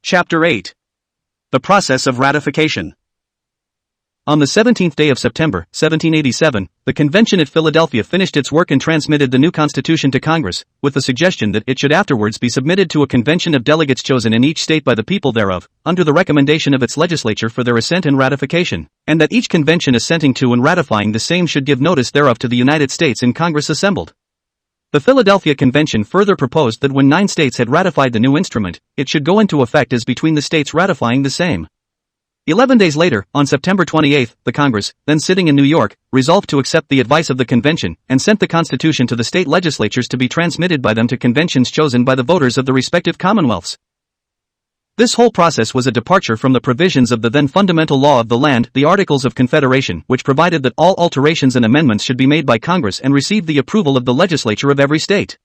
Chapter 8. The Process of Ratification. On the 17th day of September, 1787, the convention at Philadelphia finished its work and transmitted the new Constitution to Congress, with the suggestion that it should afterwards be submitted to a convention of delegates chosen in each state by the people thereof, under the recommendation of its legislature for their assent and ratification, and that each convention assenting to and ratifying the same should give notice thereof to the United States in Congress assembled. The Philadelphia Convention further proposed that when 9 states had ratified the new instrument, it should go into effect as between the states ratifying the same. 11 days later, on September 28, the Congress, then sitting in New York, resolved to accept the advice of the convention and sent the Constitution to the state legislatures to be transmitted by them to conventions chosen by the voters of the respective commonwealths. This whole process was a departure from the provisions of the then fundamental law of the land, the Articles of Confederation, which provided that all alterations and amendments should be made by Congress and receive the approval of the legislature of every state.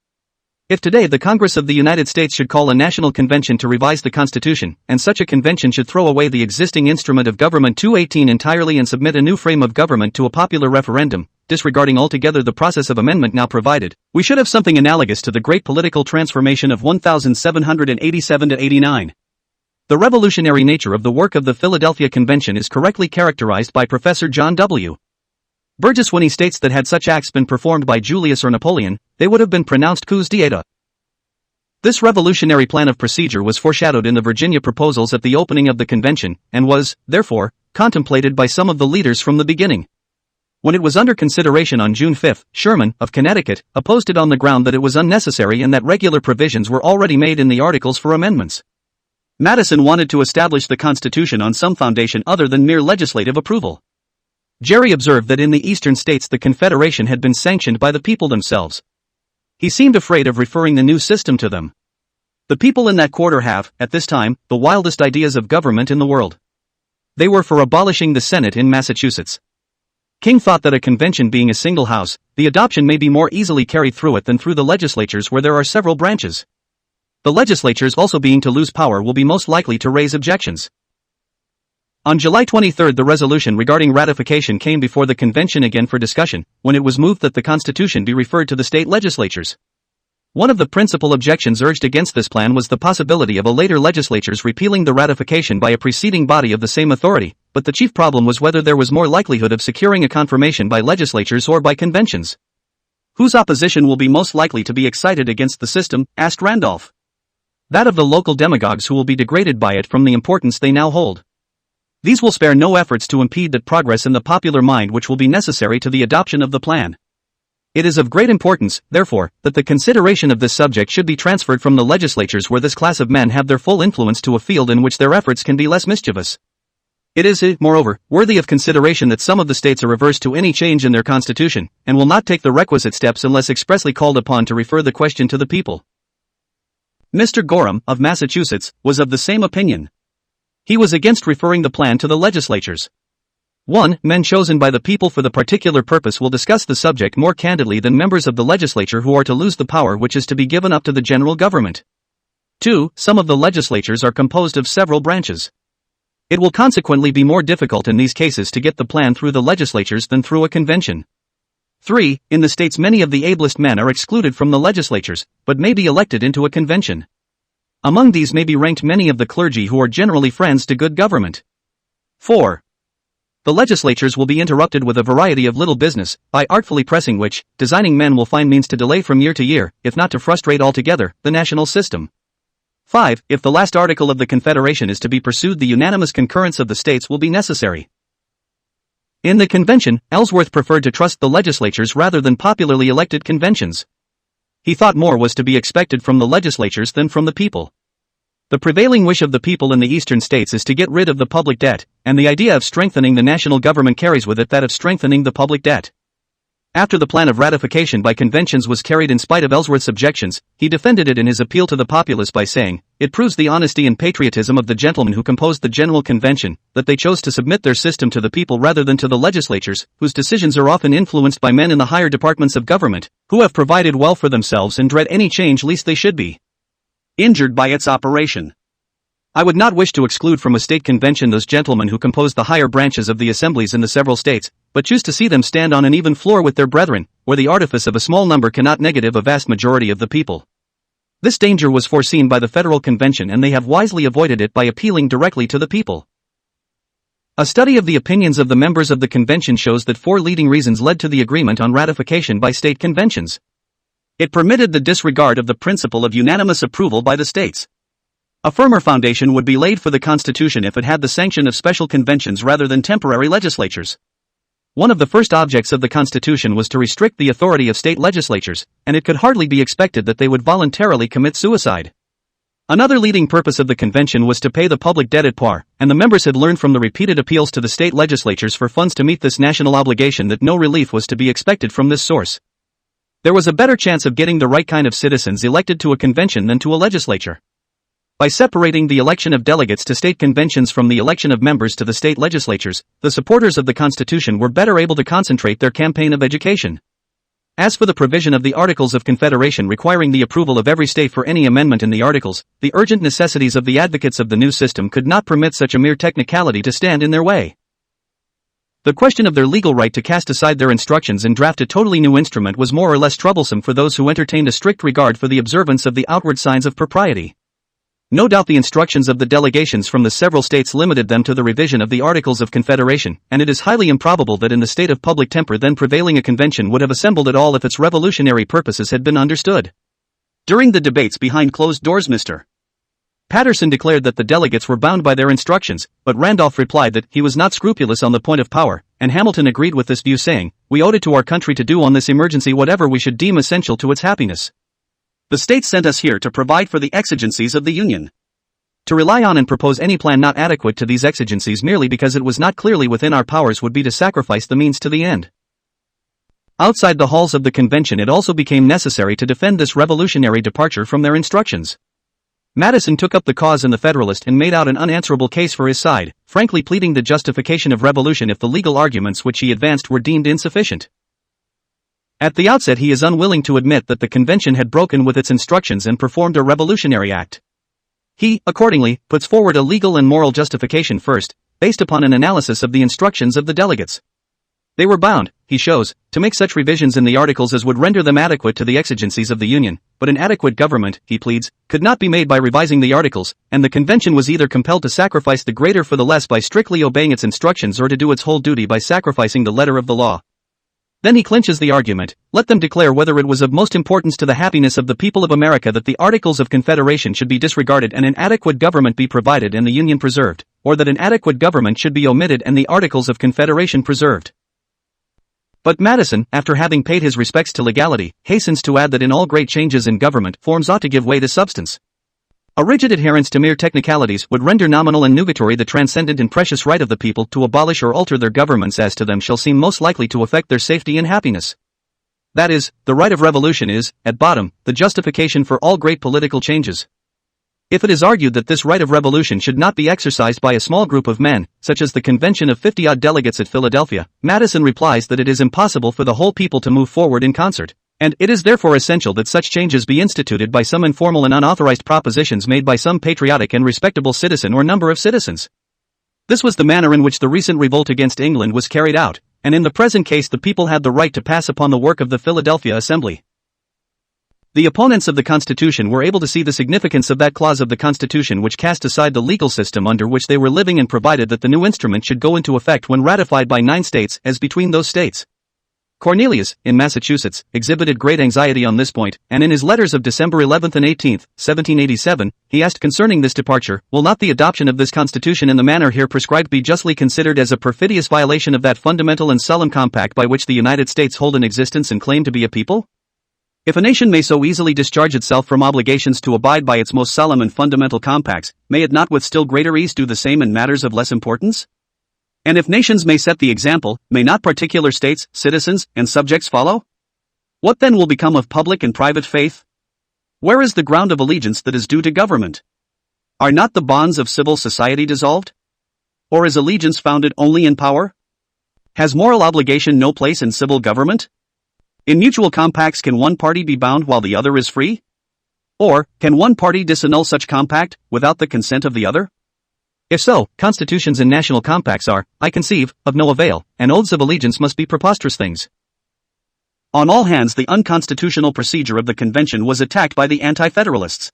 If today the Congress of the United States should call a national convention to revise the Constitution, and such a convention should throw away the existing instrument of government 218 entirely and submit a new frame of government to a popular referendum, disregarding altogether the process of amendment now provided, we should have something analogous to the great political transformation of 1787-89. The revolutionary nature of the work of the Philadelphia Convention is correctly characterized by Professor John W. Burgess when he states that had such acts been performed by Julius or Napoleon, they would have been pronounced coups d'état. This revolutionary plan of procedure was foreshadowed in the Virginia proposals at the opening of the convention, and was, therefore, contemplated by some of the leaders from the beginning. When it was under consideration on June 5, Sherman, of Connecticut, opposed it on the ground that it was unnecessary and that regular provisions were already made in the articles for amendments. Madison wanted to establish the Constitution on some foundation other than mere legislative approval. Gerry observed that in the eastern states the Confederation had been sanctioned by the people themselves. He seemed afraid of referring the new system to them. The people in that quarter have, at this time, the wildest ideas of government in the world. They were for abolishing the Senate in Massachusetts. King thought that a convention being a single house, the adoption may be more easily carried through it than through the legislatures where there are several branches. The legislatures also being to lose power will be most likely to raise objections. On July 23 the resolution regarding ratification came before the convention again for discussion, when it was moved that the Constitution be referred to the state legislatures. One of the principal objections urged against this plan was the possibility of a later legislature's repealing the ratification by a preceding body of the same authority, but the chief problem was whether there was more likelihood of securing a confirmation by legislatures or by conventions. Whose opposition will be most likely to be excited against the system, asked Randolph. That of the local demagogues who will be degraded by it from the importance they now hold. These will spare no efforts to impede that progress in the popular mind which will be necessary to the adoption of the plan. It is of great importance, therefore, that the consideration of this subject should be transferred from the legislatures where this class of men have their full influence to a field in which their efforts can be less mischievous. It is, moreover, worthy of consideration that some of the states are averse to any change in their constitution, and will not take the requisite steps unless expressly called upon to refer the question to the people. Mr. Gorham, of Massachusetts, was of the same opinion. He was against referring the plan to the legislatures. 1. Men chosen by the people for the particular purpose will discuss the subject more candidly than members of the legislature who are to lose the power which is to be given up to the general government. 2. Some of the legislatures are composed of several branches. It will consequently be more difficult in these cases to get the plan through the legislatures than through a convention. 3. In the states many of the ablest men are excluded from the legislatures, but may be elected into a convention. Among these may be ranked many of the clergy who are generally friends to good government. 4. The legislatures will be interrupted with a variety of little business, by artfully pressing which, designing men will find means to delay from year to year, if not to frustrate altogether, the national system. 5. If the last article of the Confederation is to be pursued the unanimous concurrence of the states will be necessary. In the convention, Ellsworth preferred to trust the legislatures rather than popularly elected conventions. He thought more was to be expected from the legislatures than from the people. The prevailing wish of the people in the eastern states is to get rid of the public debt, and the idea of strengthening the national government carries with it that of strengthening the public debt. After the plan of ratification by conventions was carried in spite of Ellsworth's objections, he defended it in his appeal to the populace by saying, "It proves the honesty and patriotism of the gentlemen who composed the General Convention, that they chose to submit their system to the people rather than to the legislatures, whose decisions are often influenced by men in the higher departments of government, who have provided well for themselves and dread any change lest they should be injured by its operation. I would not wish to exclude from a state convention those gentlemen who compose the higher branches of the assemblies in the several states, but choose to see them stand on an even floor with their brethren, where the artifice of a small number cannot negative a vast majority of the people. This danger was foreseen by the Federal Convention and they have wisely avoided it by appealing directly to the people. A study of the opinions of the members of the convention shows that 4 leading reasons led to the agreement on ratification by state conventions. It permitted the disregard of the principle of unanimous approval by the states. A firmer foundation would be laid for the Constitution if it had the sanction of special conventions rather than temporary legislatures. One of the first objects of the Constitution was to restrict the authority of state legislatures, and it could hardly be expected that they would voluntarily commit suicide. Another leading purpose of the convention was to pay the public debt at par, and the members had learned from the repeated appeals to the state legislatures for funds to meet this national obligation that no relief was to be expected from this source. There was a better chance of getting the right kind of citizens elected to a convention than to a legislature. By separating the election of delegates to state conventions from the election of members to the state legislatures, the supporters of the Constitution were better able to concentrate their campaign of education. As for the provision of the Articles of Confederation requiring the approval of every state for any amendment in the Articles, the urgent necessities of the advocates of the new system could not permit such a mere technicality to stand in their way. The question of their legal right to cast aside their instructions and draft a totally new instrument was more or less troublesome for those who entertained a strict regard for the observance of the outward signs of propriety. No doubt the instructions of the delegations from the several states limited them to the revision of the Articles of Confederation, and it is highly improbable that in the state of public temper then prevailing a convention would have assembled at all if its revolutionary purposes had been understood. During the debates behind closed doors, Mr. Patterson declared that the delegates were bound by their instructions, but Randolph replied that he was not scrupulous on the point of power, and Hamilton agreed with this view saying, "We owed it to our country to do on this emergency whatever we should deem essential to its happiness. The states sent us here to provide for the exigencies of the Union. To rely on and propose any plan not adequate to these exigencies merely because it was not clearly within our powers would be to sacrifice the means to the end." Outside the halls of the convention it also became necessary to defend this revolutionary departure from their instructions. Madison took up the cause in the Federalist and made out an unanswerable case for his side, frankly pleading the justification of revolution if the legal arguments which he advanced were deemed insufficient. At the outset he is unwilling to admit that the convention had broken with its instructions and performed a revolutionary act. He, accordingly, puts forward a legal and moral justification first, based upon an analysis of the instructions of the delegates. They were bound, he shows, to make such revisions in the Articles as would render them adequate to the exigencies of the Union, but an adequate government, he pleads, could not be made by revising the Articles, and the convention was either compelled to sacrifice the greater for the less by strictly obeying its instructions or to do its whole duty by sacrificing the letter of the law. Then he clinches the argument, let them declare whether it was of most importance to the happiness of the people of America that the Articles of Confederation should be disregarded and an adequate government be provided and the Union preserved, or that an adequate government should be omitted and the Articles of Confederation preserved. But Madison, after having paid his respects to legality, hastens to add that in all great changes in government, forms ought to give way to substance. A rigid adherence to mere technicalities would render nominal and nugatory the transcendent and precious right of the people to abolish or alter their governments as to them shall seem most likely to affect their safety and happiness. That is, the right of revolution is, at bottom, the justification for all great political changes. If it is argued that this right of revolution should not be exercised by a small group of men, such as the convention of 50-odd delegates at Philadelphia, Madison replies that it is impossible for the whole people to move forward in concert. And it is therefore essential that such changes be instituted by some informal and unauthorized propositions made by some patriotic and respectable citizen or number of citizens. This was the manner in which the recent revolt against England was carried out, and in the present case the people had the right to pass upon the work of the Philadelphia Assembly. The opponents of the Constitution were able to see the significance of that clause of the Constitution which cast aside the legal system under which they were living and provided that the new instrument should go into effect when ratified by 9 states as between those states. Cornelius, in Massachusetts, exhibited great anxiety on this point, and in his letters of December 11 and 18, 1787, he asked concerning this departure, will not the adoption of this Constitution in the manner here prescribed be justly considered as a perfidious violation of that fundamental and solemn compact by which the United States hold an existence and claim to be a people? If a nation may so easily discharge itself from obligations to abide by its most solemn and fundamental compacts, may it not with still greater ease do the same in matters of less importance? And if nations may set the example, may not particular states, citizens, and subjects follow? What then will become of public and private faith? Where is the ground of allegiance that is due to government? Are not the bonds of civil society dissolved? Or is allegiance founded only in power? Has moral obligation no place in civil government? In mutual compacts can one party be bound while the other is free? Or, can one party disannul such compact, without the consent of the other? If so, constitutions and national compacts are, I conceive, of no avail, and oaths of allegiance must be preposterous things. On all hands, the unconstitutional procedure of the convention was attacked by the anti-federalists.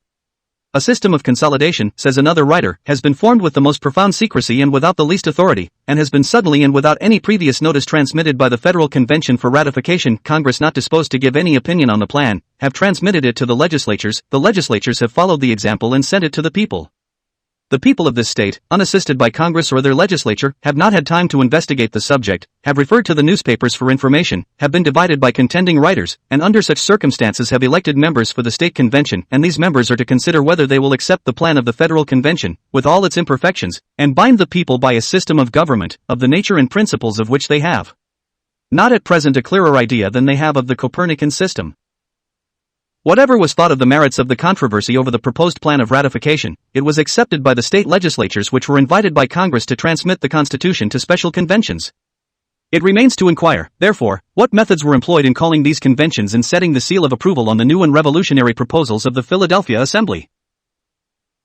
A system of consolidation, says another writer, has been formed with the most profound secrecy and without the least authority, and has been suddenly and without any previous notice transmitted by the Federal Convention for ratification. Congress, not disposed to give any opinion on the plan, have transmitted it to the legislatures have followed the example and sent it to the people. The people of this state, unassisted by Congress or their legislature, have not had time to investigate the subject, have referred to the newspapers for information, have been divided by contending writers, and under such circumstances have elected members for the state convention, and these members are to consider whether they will accept the plan of the federal convention, with all its imperfections, and bind the people by a system of government, of the nature and principles of which they have not at present a clearer idea than they have of the Copernican system. Whatever was thought of the merits of the controversy over the proposed plan of ratification, it was accepted by the state legislatures, which were invited by Congress to transmit the Constitution to special conventions. It remains to inquire, therefore, what methods were employed in calling these conventions and setting the seal of approval on the new and revolutionary proposals of the Philadelphia Assembly.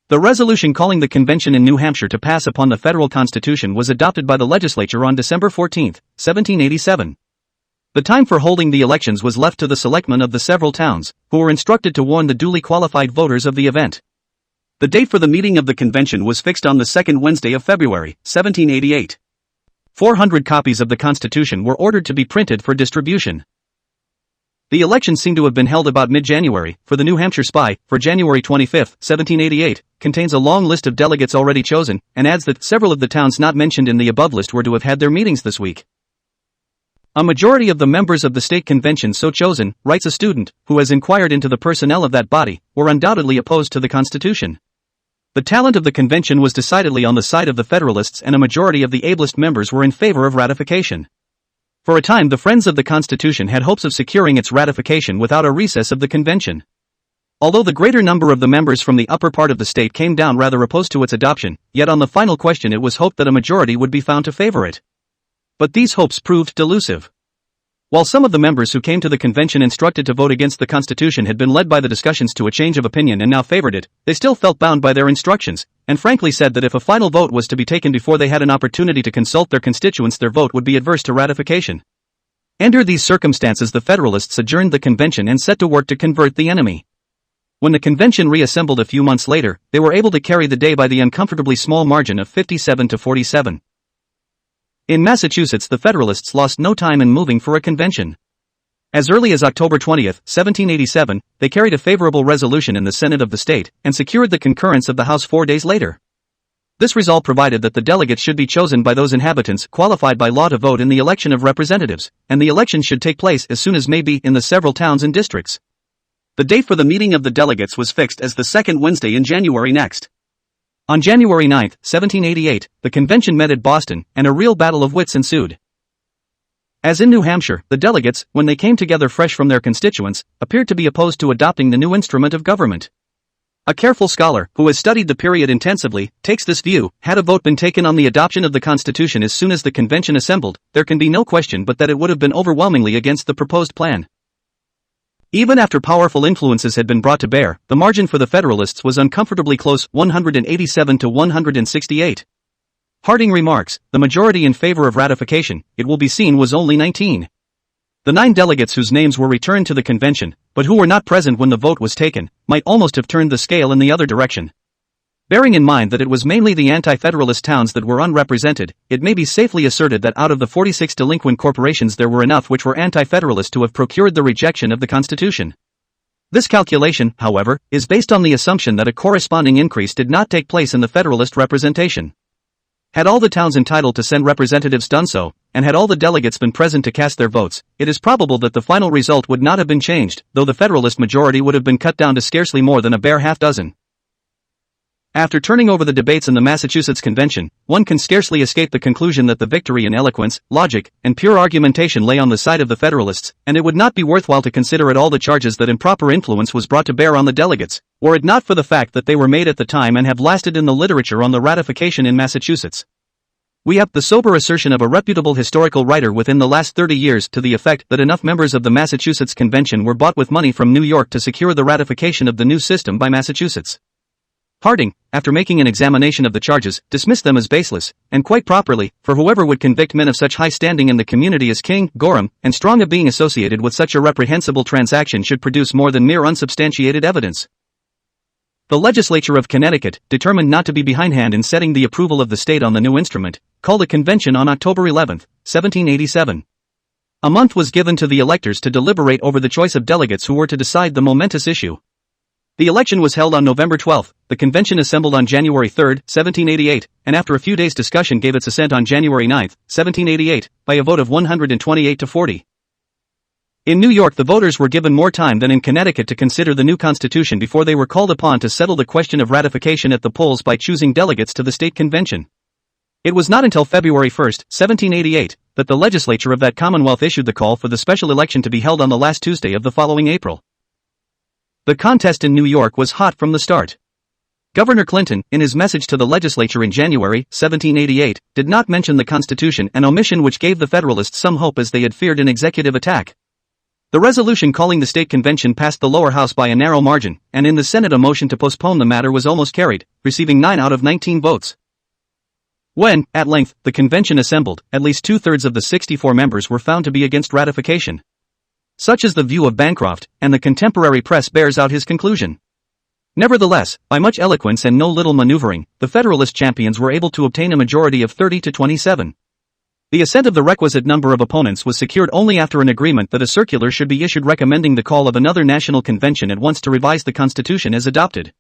The resolution calling the convention in New Hampshire to pass upon the federal constitution was adopted by the legislature on December 14, 1787. The time for holding the elections was left to the selectmen of the several towns, who were instructed to warn the duly qualified voters of the event. The date for the meeting of the convention was fixed on the second Wednesday of February, 1788. 400 copies of the Constitution were ordered to be printed for distribution. The election seemed to have been held about mid-January, for the New Hampshire Spy, for January 25, 1788, contains a long list of delegates already chosen, and adds that several of the towns not mentioned in the above list were to have had their meetings this week. A majority of the members of the state convention so chosen, writes a student, who has inquired into the personnel of that body, were undoubtedly opposed to the Constitution. The talent of the convention was decidedly on the side of the Federalists, and a majority of the ablest members were in favor of ratification. For a time the friends of the Constitution had hopes of securing its ratification without a recess of the convention. Although the greater number of the members from the upper part of the state came down rather opposed to its adoption, yet on the final question it was hoped that a majority would be found to favor it. But these hopes proved delusive. While some of the members who came to the convention instructed to vote against the Constitution had been led by the discussions to a change of opinion and now favored it, they still felt bound by their instructions, and frankly said that if a final vote was to be taken before they had an opportunity to consult their constituents, their vote would be adverse to ratification. Under these circumstances the Federalists adjourned the convention and set to work to convert the enemy. When the convention reassembled a few months later, they were able to carry the day by the uncomfortably small margin of 57 to 47. In Massachusetts the Federalists lost no time in moving for a convention. As early as October 20, 1787, they carried a favorable resolution in the Senate of the state, and secured the concurrence of the House 4 days later. This resolve provided that the delegates should be chosen by those inhabitants qualified by law to vote in the election of representatives, and the election should take place as soon as may be in the several towns and districts. The date for the meeting of the delegates was fixed as the second Wednesday in January next. On January 9, 1788, the convention met at Boston, and a real battle of wits ensued. As in New Hampshire, the delegates, when they came together fresh from their constituents, appeared to be opposed to adopting the new instrument of government. A careful scholar, who has studied the period intensively, takes this view: had a vote been taken on the adoption of the Constitution as soon as the convention assembled, there can be no question but that it would have been overwhelmingly against the proposed plan. Even after powerful influences had been brought to bear, the margin for the Federalists was uncomfortably close, 187 to 168. Harding remarks, the majority in favor of ratification, it will be seen, was only 19. The 9 delegates whose names were returned to the convention, but who were not present when the vote was taken, might almost have turned the scale in the other direction. Bearing in mind that it was mainly the anti-Federalist towns that were unrepresented, it may be safely asserted that out of the 46 delinquent corporations there were enough which were anti-Federalist to have procured the rejection of the Constitution. This calculation, however, is based on the assumption that a corresponding increase did not take place in the Federalist representation. Had all the towns entitled to send representatives done so, and had all the delegates been present to cast their votes, it is probable that the final result would not have been changed, though the Federalist majority would have been cut down to scarcely more than a bare half dozen. After turning over the debates in the Massachusetts Convention, one can scarcely escape the conclusion that the victory in eloquence, logic, and pure argumentation lay on the side of the Federalists, and it would not be worthwhile to consider at all the charges that improper influence was brought to bear on the delegates, were it not for the fact that they were made at the time and have lasted in the literature on the ratification in Massachusetts. We have the sober assertion of a reputable historical writer within the last 30 years to the effect that enough members of the Massachusetts Convention were bought with money from New York to secure the ratification of the new system by Massachusetts. Harding, after making an examination of the charges, dismissed them as baseless, and quite properly, for whoever would convict men of such high standing in the community as King, Gorham, and Strong of being associated with such a reprehensible transaction should produce more than mere unsubstantiated evidence. The legislature of Connecticut, determined not to be behindhand in setting the approval of the state on the new instrument, called a convention on October 11, 1787. A month was given to the electors to deliberate over the choice of delegates who were to decide the momentous issue. The election was held on November 12, the convention assembled on January 3, 1788, and after a few days' discussion gave its assent on January 9, 1788, by a vote of 128 to 40. In New York, the voters were given more time than in Connecticut to consider the new constitution before they were called upon to settle the question of ratification at the polls by choosing delegates to the state convention. It was not until February 1, 1788, that the legislature of that commonwealth issued the call for the special election to be held on the last Tuesday of the following April. The contest in New York was hot from the start. Governor Clinton, in his message to the legislature in January, 1788, did not mention the Constitution, an omission which gave the Federalists some hope as they had feared an executive attack. The resolution calling the state convention passed the lower house by a narrow margin, and in the Senate a motion to postpone the matter was almost carried, receiving 9 out of 19 votes. When, at length, the convention assembled, at least 2/3 of the 64 members were found to be against ratification. Such is the view of Bancroft, and the contemporary press bears out his conclusion. Nevertheless, by much eloquence and no little maneuvering, the Federalist champions were able to obtain a majority of 30 to 27. The assent of the requisite number of opponents was secured only after an agreement that a circular should be issued recommending the call of another national convention at once to revise the Constitution as adopted.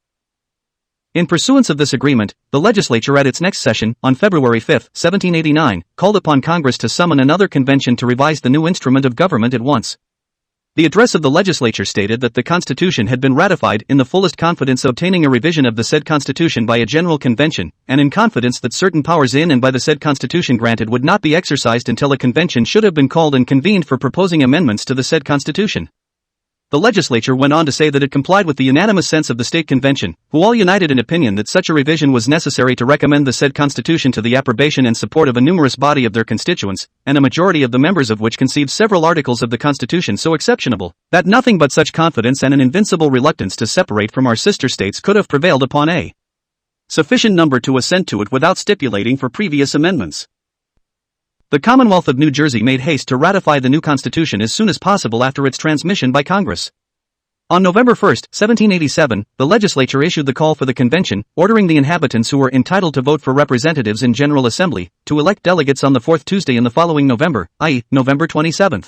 In pursuance of this agreement, the legislature at its next session, on February 5, 1789, called upon Congress to summon another convention to revise the new instrument of government at once. The address of the legislature stated that the Constitution had been ratified in the fullest confidence obtaining a revision of the said Constitution by a general convention, and in confidence that certain powers in and by the said Constitution granted would not be exercised until a convention should have been called and convened for proposing amendments to the said Constitution. The legislature went on to say that it complied with the unanimous sense of the state convention, who all united in opinion that such a revision was necessary to recommend the said Constitution to the approbation and support of a numerous body of their constituents, and a majority of the members of which conceived several articles of the Constitution so exceptionable, that nothing but such confidence and an invincible reluctance to separate from our sister states could have prevailed upon a sufficient number to assent to it without stipulating for previous amendments. The Commonwealth of New Jersey made haste to ratify the new Constitution as soon as possible after its transmission by Congress. On November 1, 1787, the legislature issued the call for the convention, ordering the inhabitants who were entitled to vote for representatives in General Assembly, to elect delegates on the fourth Tuesday in the following November, i.e., November 27.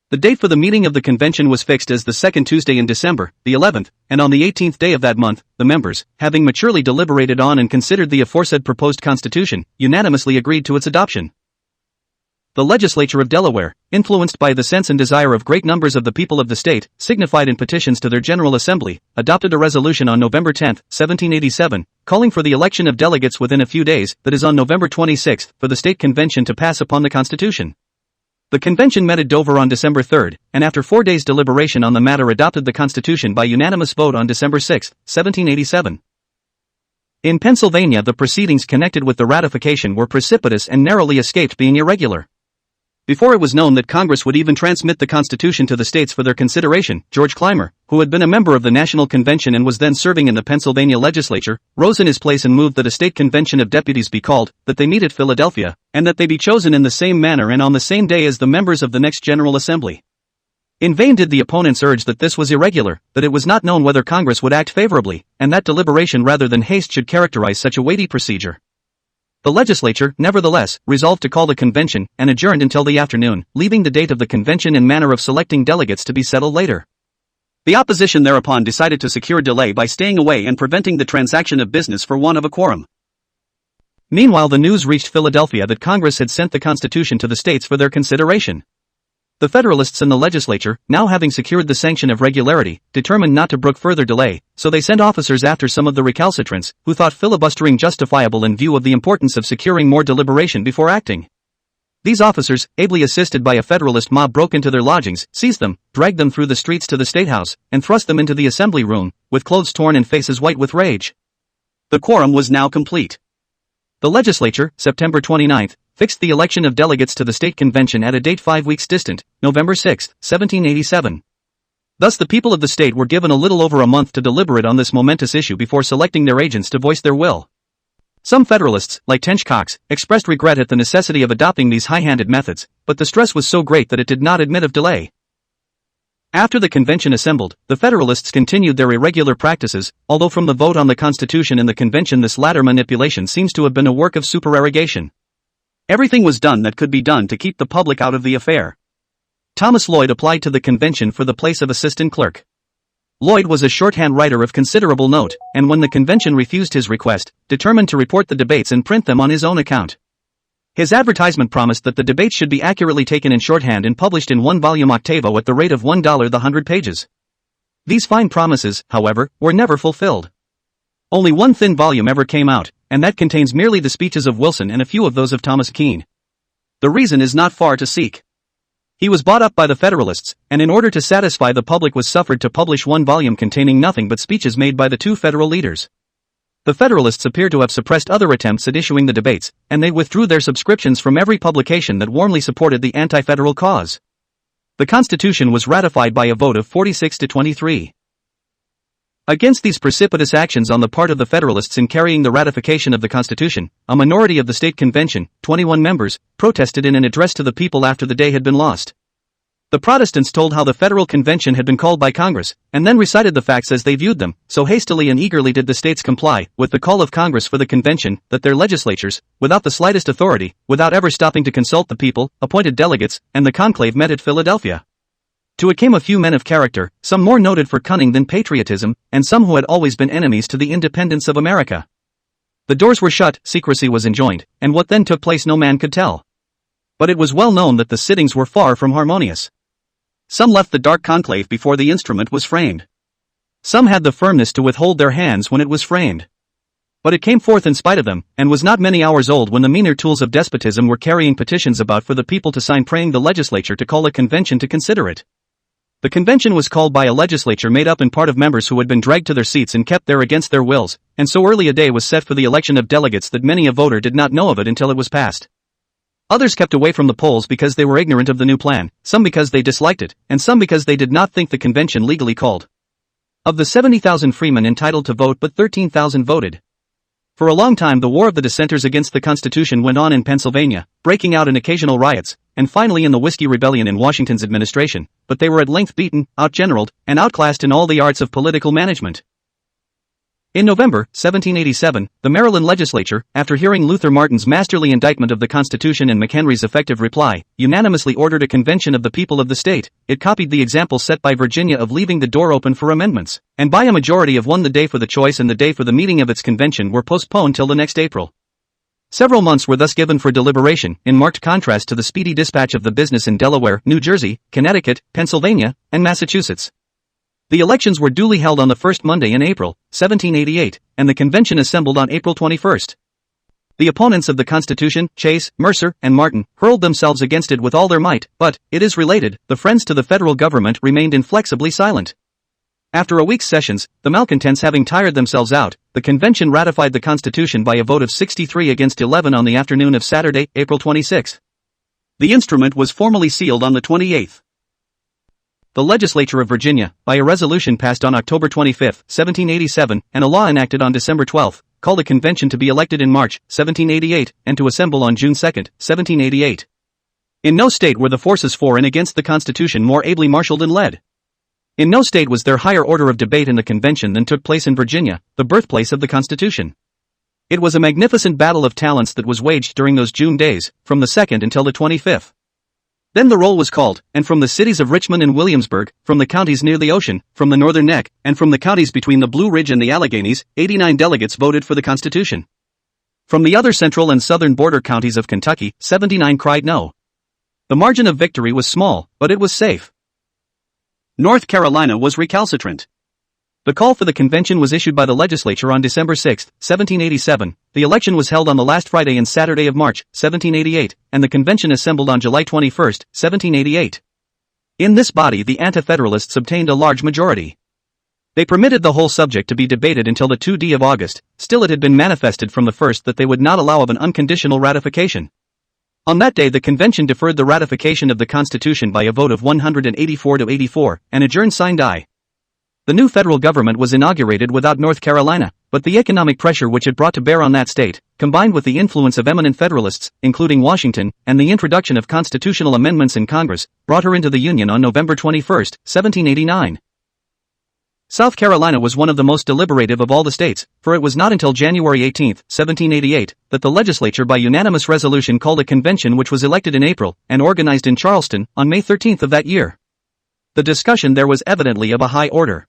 The date for the meeting of the convention was fixed as the second Tuesday in December, the 11th, and on the 18th day of that month, the members, having maturely deliberated on and considered the aforesaid proposed Constitution, unanimously agreed to its adoption. The legislature of Delaware, influenced by the sense and desire of great numbers of the people of the state, signified in petitions to their General Assembly, adopted a resolution on November 10, 1787, calling for the election of delegates within a few days, that is on November 26, for the state convention to pass upon the Constitution. The convention met at Dover on December 3, and after 4 days' deliberation on the matter adopted the Constitution by unanimous vote on December 6, 1787. In Pennsylvania, the proceedings connected with the ratification were precipitous and narrowly escaped being irregular. Before it was known that Congress would even transmit the Constitution to the states for their consideration, George Clymer, who had been a member of the National Convention and was then serving in the Pennsylvania legislature, rose in his place and moved that a state convention of deputies be called, that they meet at Philadelphia, and that they be chosen in the same manner and on the same day as the members of the next General Assembly. In vain did the opponents urge that this was irregular, that it was not known whether Congress would act favorably, and that deliberation rather than haste should characterize such a weighty procedure. The legislature, nevertheless, resolved to call the convention, and adjourned until the afternoon, leaving the date of the convention and manner of selecting delegates to be settled later. The opposition thereupon decided to secure delay by staying away and preventing the transaction of business for want of a quorum. Meanwhile, the news reached Philadelphia that Congress had sent the Constitution to the states for their consideration. The Federalists and the legislature, now having secured the sanction of regularity, determined not to brook further delay, so they sent officers after some of the recalcitrants, who thought filibustering justifiable in view of the importance of securing more deliberation before acting. These officers, ably assisted by a Federalist mob, broke into their lodgings, seized them, dragged them through the streets to the State House, and thrust them into the assembly room, with clothes torn and faces white with rage. The quorum was now complete. The legislature, September 29, fixed the election of delegates to the state convention at a date 5 weeks distant, November 6, 1787. Thus the people of the state were given a little over a month to deliberate on this momentous issue before selecting their agents to voice their will. Some Federalists, like Tench Coxe, expressed regret at the necessity of adopting these high-handed methods, but the stress was so great that it did not admit of delay. After the convention assembled, the Federalists continued their irregular practices, although from the vote on the Constitution in the convention this latter manipulation seems to have been a work of supererogation. Everything was done that could be done to keep the public out of the affair. Thomas Lloyd applied to the convention for the place of assistant clerk. Lloyd was a shorthand writer of considerable note, and when the convention refused his request, determined to report the debates and print them on his own account. His advertisement promised that the debates should be accurately taken in shorthand and published in one-volume octavo at the rate of $1 the 100 pages. These fine promises, however, were never fulfilled. Only one thin volume ever came out, and that contains merely the speeches of Wilson and a few of those of Thomas Keene. The reason is not far to seek. He was bought up by the Federalists, and in order to satisfy the public was suffered to publish one volume containing nothing but speeches made by the two Federal leaders. The Federalists appear to have suppressed other attempts at issuing the debates, and they withdrew their subscriptions from every publication that warmly supported the anti-federal cause. The Constitution was ratified by a vote of 46 to 23. Against these precipitous actions on the part of the Federalists in carrying the ratification of the Constitution, a minority of the state convention, 21 members, protested in an address to the people after the day had been lost. The Protestants told how the Federal Convention had been called by Congress, and then recited the facts as they viewed them, so hastily and eagerly did the states comply with the call of Congress for the convention, that their legislatures, without the slightest authority, without ever stopping to consult the people, appointed delegates, and the conclave met at Philadelphia. To it came a few men of character, some more noted for cunning than patriotism, and some who had always been enemies to the independence of America. The doors were shut, secrecy was enjoined, and what then took place no man could tell. But it was well known that the sittings were far from harmonious. Some left the dark conclave before the instrument was framed. Some had the firmness to withhold their hands when it was framed. But it came forth in spite of them, and was not many hours old when the meaner tools of despotism were carrying petitions about for the people to sign praying the legislature to call a convention to consider it. The convention was called by a legislature made up in part of members who had been dragged to their seats and kept there against their wills, and so early a day was set for the election of delegates that many a voter did not know of it until it was passed. Others kept away from the polls because they were ignorant of the new plan, some because they disliked it, and some because they did not think the convention legally called. Of the 70,000 freemen entitled to vote, but 13,000 voted. For a long time the war of the dissenters against the Constitution went on in Pennsylvania, breaking out in occasional riots, and finally in the Whiskey Rebellion in Washington's administration, but they were at length beaten, outgeneraled, and outclassed in all the arts of political management. In November, 1787, the Maryland legislature, after hearing Luther Martin's masterly indictment of the Constitution and McHenry's effective reply, unanimously ordered a convention of the people of the state. It copied the example set by Virginia of leaving the door open for amendments, and by a majority of one the day for the choice and the day for the meeting of its convention were postponed till the next April. Several months were thus given for deliberation, in marked contrast to the speedy dispatch of the business in Delaware, New Jersey, Connecticut, Pennsylvania, and Massachusetts. The elections were duly held on the first Monday in April, 1788, and the convention assembled on April 21. The opponents of the Constitution, Chase, Mercer, and Martin, hurled themselves against it with all their might, but, it is related, the friends to the federal government remained inflexibly silent. After a week's sessions, the malcontents having tired themselves out, the convention ratified the Constitution by a vote of 63 against 11 on the afternoon of Saturday, April 26. The instrument was formally sealed on the 28th. The legislature of Virginia, by a resolution passed on October 25, 1787, and a law enacted on December 12, called a convention to be elected in March, 1788, and to assemble on June 2, 1788. In no state were the forces for and against the Constitution more ably marshaled and led. In no state was there higher order of debate in the convention than took place in Virginia, the birthplace of the Constitution. It was a magnificent battle of talents that was waged during those June days, from the 2nd until the 25th. Then the roll was called, and from the cities of Richmond and Williamsburg, from the counties near the ocean, from the northern neck, and from the counties between the Blue Ridge and the Alleghanies, 89 delegates voted for the Constitution. From the other central and southern border counties of Kentucky, 79 cried no. The margin of victory was small, but it was safe. North Carolina was recalcitrant. The call for the convention was issued by the legislature on December 6, 1787, the election was held on the last Friday and Saturday of March, 1788, and the convention assembled on July 21, 1788. In this body the Anti-Federalists obtained a large majority. They permitted the whole subject to be debated until the 2d of August, still it had been manifested from the first that they would not allow of an unconditional ratification. On that day the convention deferred the ratification of the Constitution by a vote of 184 to 84, and adjourned sine die. The new federal government was inaugurated without North Carolina, but the economic pressure which it brought to bear on that state, combined with the influence of eminent Federalists, including Washington, and the introduction of constitutional amendments in Congress, brought her into the Union on November 21, 1789. South Carolina was one of the most deliberative of all the states, for it was not until January 18, 1788, that the legislature by unanimous resolution called a convention which was elected in April, and organized in Charleston, on May 13 of that year. The discussion there was evidently of a high order.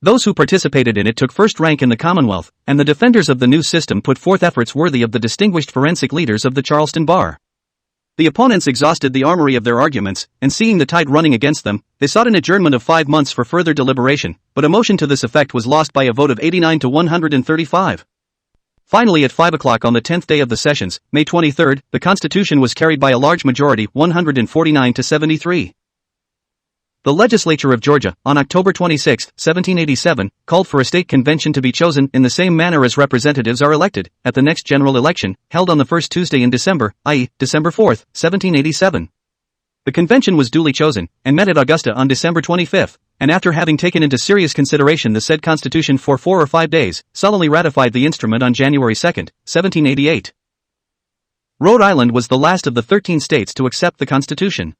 Those who participated in it took first rank in the Commonwealth, and the defenders of the new system put forth efforts worthy of the distinguished forensic leaders of the Charleston bar. The opponents exhausted the armory of their arguments, and seeing the tide running against them, they sought an adjournment of 5 months for further deliberation, but a motion to this effect was lost by a vote of 89 to 135. Finally at 5 o'clock on the 10th day of the sessions, May 23, the Constitution was carried by a large majority, 149 to 73. The legislature of Georgia, on October 26, 1787, called for a state convention to be chosen in the same manner as representatives are elected, at the next general election, held on the first Tuesday in December, i.e., December 4, 1787. The convention was duly chosen, and met at Augusta on December 25, and after having taken into serious consideration the said Constitution for 4 or 5 days, solemnly ratified the instrument on January 2, 1788. Rhode Island was the last of the 13 states to accept the Constitution.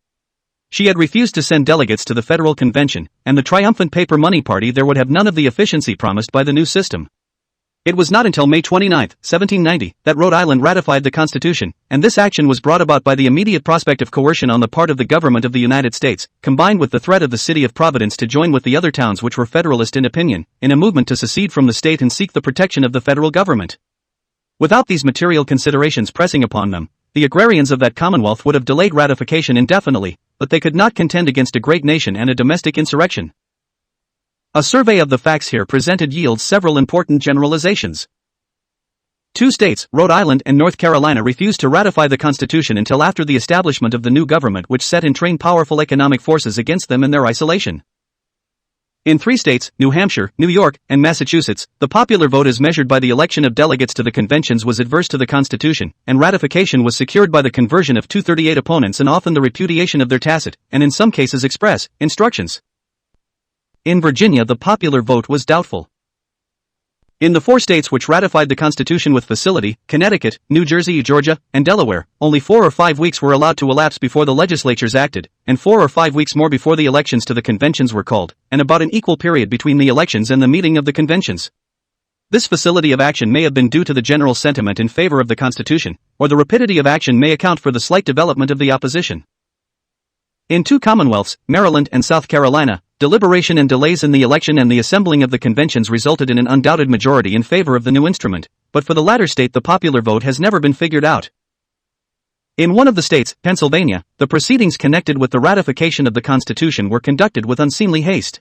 She had refused to send delegates to the federal convention, and the triumphant paper money party there would have none of the efficiency promised by the new system. It was not until May 29, 1790, that Rhode Island ratified the Constitution, and this action was brought about by the immediate prospect of coercion on the part of the government of the United States, combined with the threat of the city of Providence to join with the other towns which were Federalist in opinion, in a movement to secede from the state and seek the protection of the federal government. Without these material considerations pressing upon them, the agrarians of that commonwealth would have delayed ratification indefinitely, but they could not contend against a great nation and a domestic insurrection. A survey of the facts here presented yields several important generalizations. 2 states, Rhode Island and North Carolina, refused to ratify the Constitution until after the establishment of the new government, which set in train powerful economic forces against them in their isolation. In 3 states, New Hampshire, New York, and Massachusetts, the popular vote as measured by the election of delegates to the conventions was adverse to the Constitution, and ratification was secured by the conversion of 238 opponents and often the repudiation of their tacit, and in some cases express, instructions. In Virginia the popular vote was doubtful. In the 4 states which ratified the Constitution with facility, Connecticut, New Jersey, Georgia, and Delaware, only 4 or 5 weeks were allowed to elapse before the legislatures acted, and 4 or 5 weeks more before the elections to the conventions were called, and about an equal period between the elections and the meeting of the conventions. This facility of action may have been due to the general sentiment in favor of the Constitution, or the rapidity of action may account for the slight development of the opposition. In 2 commonwealths, Maryland and South Carolina, deliberation and delays in the election and the assembling of the conventions resulted in an undoubted majority in favor of the new instrument, but for the latter state the popular vote has never been figured out. In one of the states, Pennsylvania, the proceedings connected with the ratification of the Constitution were conducted with unseemly haste.